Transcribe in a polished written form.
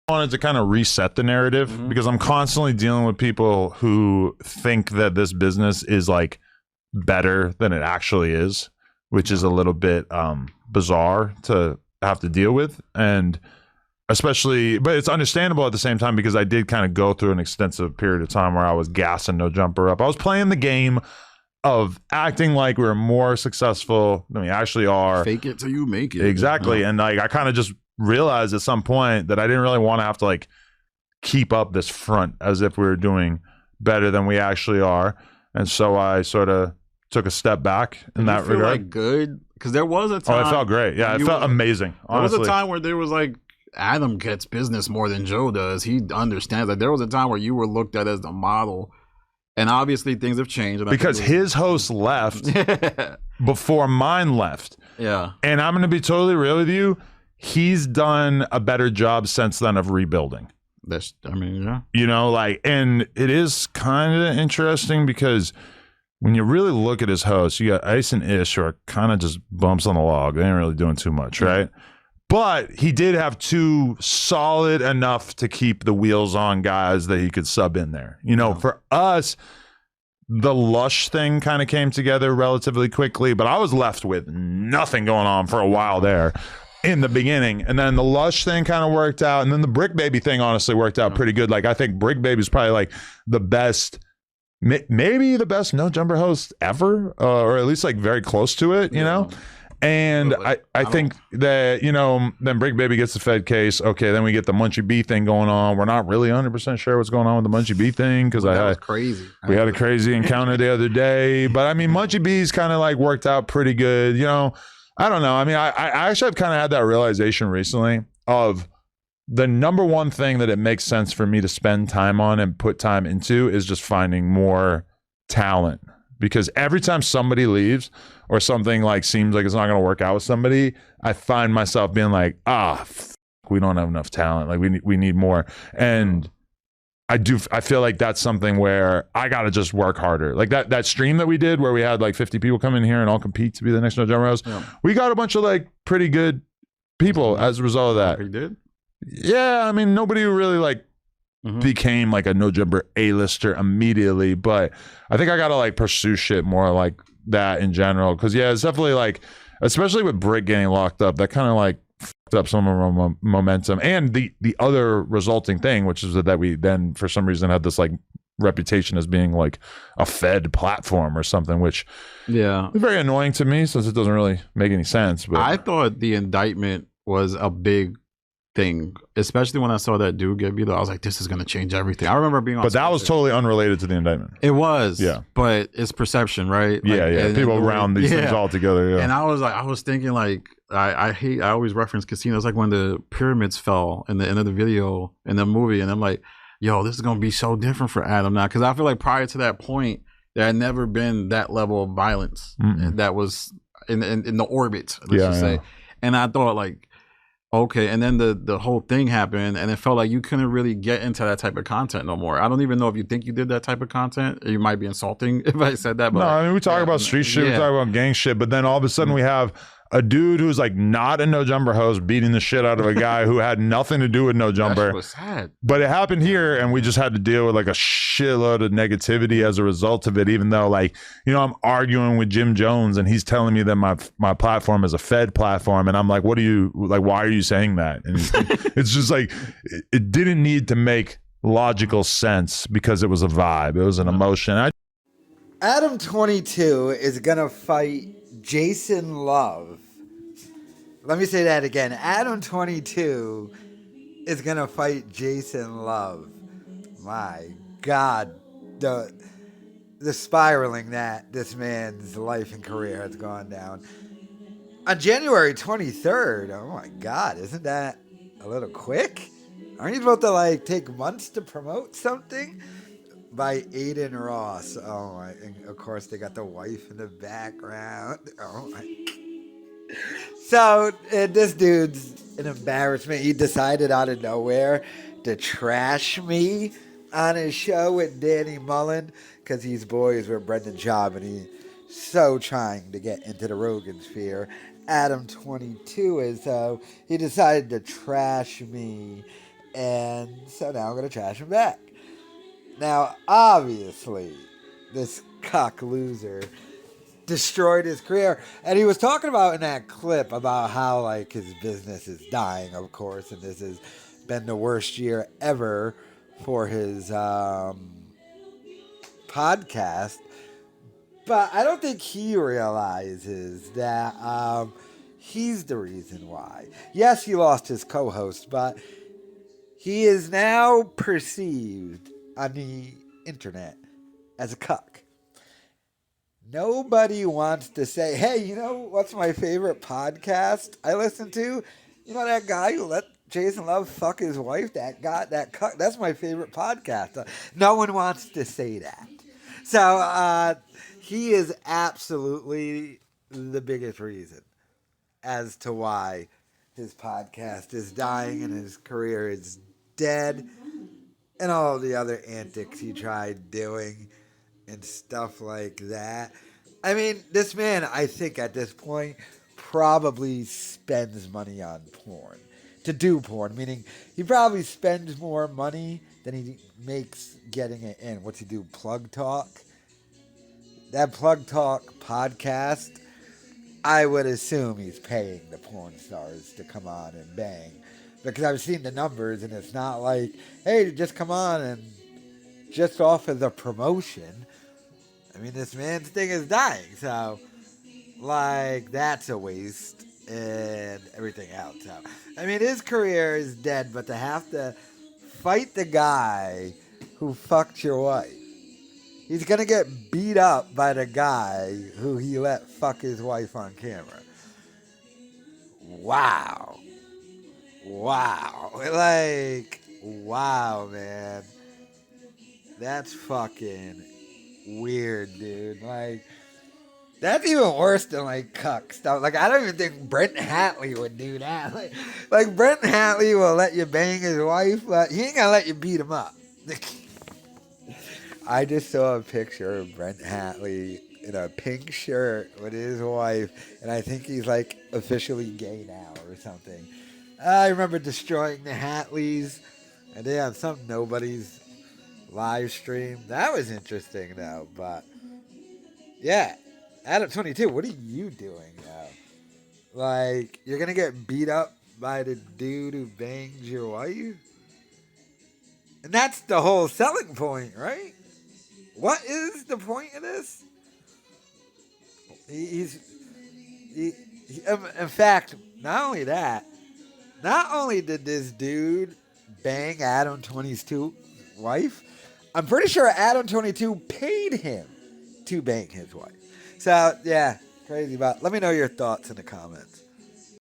wanted to kind of reset the narrative because I'm constantly dealing with people who think that this business is like better than it actually is, which is a little bit bizarre to have to deal with. And especially, but it's understandable at the same time because I did kind of go through an extensive period of time where I was gassing No Jumper up. I was playing the game of acting like we're more successful than we actually are. Fake it till you make it. Exactly. And like I kind of just realized at some point that I didn't really want to have to like keep up this front as if we were doing better than we actually are. And so I sort of took a step back in that regard. Like good? Because there was a time. Oh, it felt great. Yeah, it felt amazing. Honestly. There was a time where there was like, Adam gets business more than Joe does. He understands. Like there was a time where you were looked at as the model. And obviously things have changed. And because his host left before mine left. Yeah. And I'm going to be totally real with you. He's done a better job since then of rebuilding. Yeah. You know, like, and it is kind of interesting because when you really look at his hosts, you got Ice and Ish, who are kind of just bumps on the log. They ain't really doing too much, right? But he did have two solid enough to keep the wheels on guys that he could sub in there. You know, for us, the Lush thing kind of came together relatively quickly, but I was left with nothing going on for a while there in the beginning. And then the Lush thing kind of worked out. And then the Brick Baby thing honestly worked out pretty good. Like, I think Brick Baby is probably like the best, maybe the best No Jumper host ever, or at least like very close to it, you know? And I think that, you know, then Brick Baby gets the Fed case. Okay, then we get the Munchie B thing going on. We're not really 100% sure what's going on with the Munchie B thing because that was crazy. We had a crazy encounter the other day. But I mean, Munchie B's kind of like worked out pretty good. You know, I don't know. I mean, I actually have kind of had that realization recently of the number one thing that it makes sense for me to spend time on and put time into is just finding more talent. Because every time somebody leaves or something like seems like it's not going to work out with somebody, I find myself being like, we don't have enough talent. Like we need more. And I feel like that's something where I got to just work harder. Like that stream that we did where we had like 50 people come in here and all compete to be the next No Jumper host. Yeah. We got a bunch of like pretty good people as a result of that. You did? Yeah. I mean, nobody really like became like a No Jumper A-lister immediately, but I think I gotta like pursue shit more like that in general, because yeah, it's definitely like, especially with Brick getting locked up, that kind of like fucked up some of our momentum. And the other resulting thing, which is that we then for some reason had this like reputation as being like a Fed platform or something, which is very annoying to me since it doesn't really make any sense. But I thought the indictment was a big thing, especially when I saw that dude get beat up. I was like, this is going to change everything. I remember being on, but that was totally unrelated to the indictment. It was, yeah, but it's perception, right? Like, yeah. People round these things all together. Yeah. And I was thinking like, I always reference casinos, like when the pyramids fell in the end of the video in the movie, and I'm like, yo, this is going to be so different for Adam now, because I feel like prior to that point, there had never been that level of violence that was in the orbit, let's just say. And I thought like, okay, and then the whole thing happened, and it felt like you couldn't really get into that type of content no more. I don't even know if you think you did that type of content. You might be insulting if I said that. But no, I mean, we talk about street shit, we talk about gang shit, but then all of a sudden we have a dude who's like not a No Jumper host beating the shit out of a guy who had nothing to do with No Jumper. That was sad. But it happened here, and we just had to deal with like a shitload of negativity as a result of it, even though like, you know, I'm arguing with Jim Jones and he's telling me that my platform is a Fed platform, and I'm like, what do you like, why are you saying that? And it's just like it didn't need to make logical sense because it was a vibe, it was an emotion. Adam22 is gonna fight Jason Love. Let me say that again. Adam22 is going to fight Jason Love. My God. The spiraling that this man's life and career has gone down. On January 23rd, oh my God, isn't that a little quick? Aren't you supposed to like take months to promote something? By Aiden Ross. Oh my, and of course they got the wife in the background. Oh my. So this dude's an embarrassment. He decided out of nowhere to trash me on his show with Danny Mullen because he's boys with Brendan Schaub, and he's so trying to get into the Rogan sphere. Adam22 is, so he decided to trash me And so now I'm going to trash him back. Now, obviously, this cuck loser destroyed his career. And he was talking about in that clip about how, like, his business is dying, of course, and this has been the worst year ever for his podcast. But I don't think he realizes that he's the reason why. Yes, he lost his co-host, but he is now perceived on the internet as a cuck. Nobody wants to say, hey, you know what's my favorite podcast I listen to? You know that guy who let Jason Love fuck his wife? That guy, that cuck, that's my favorite podcast. No one wants to say that. So he is absolutely the biggest reason as to why his podcast is dying and his career is dead, and all the other antics he tried doing and stuff like that. I mean, this man, I think at this point, probably spends money on porn. To do porn, meaning he probably spends more money than he makes getting it in. What's he do? Plug Talk? That Plug Talk podcast, I would assume he's paying the porn stars to come on and bang. Because I've seen the numbers, and it's not like, hey, just come on and just off of the promotion. I mean, this man's thing is dying. So, like, that's a waste and everything else. So, I mean, his career is dead, but to have to fight the guy who fucked your wife. He's going to get beat up by the guy who he let fuck his wife on camera. Wow. Wow. Like, wow, man. That's fucking weird, dude. Like, that's even worse than, like, cuck stuff. Like, I don't even think Brent Hatley would do that. Like Brent Hatley will let you bang his wife, but he ain't going to let you beat him up. I just saw a picture of Brent Hatley in a pink shirt with his wife, and I think he's, like, officially gay now or something. I remember destroying the Hatleys, and they on some nobody's live stream. That was interesting, though, but, yeah. Adam22, what are you doing now? Like, you're going to get beat up by the dude who banged your wife? And that's the whole selling point, right? What is the point of this? In fact, not only that, not only did this dude bang Adam22's wife, I'm pretty sure Adam22 paid him to bang his wife. So, yeah, crazy. But let me know your thoughts in the comments.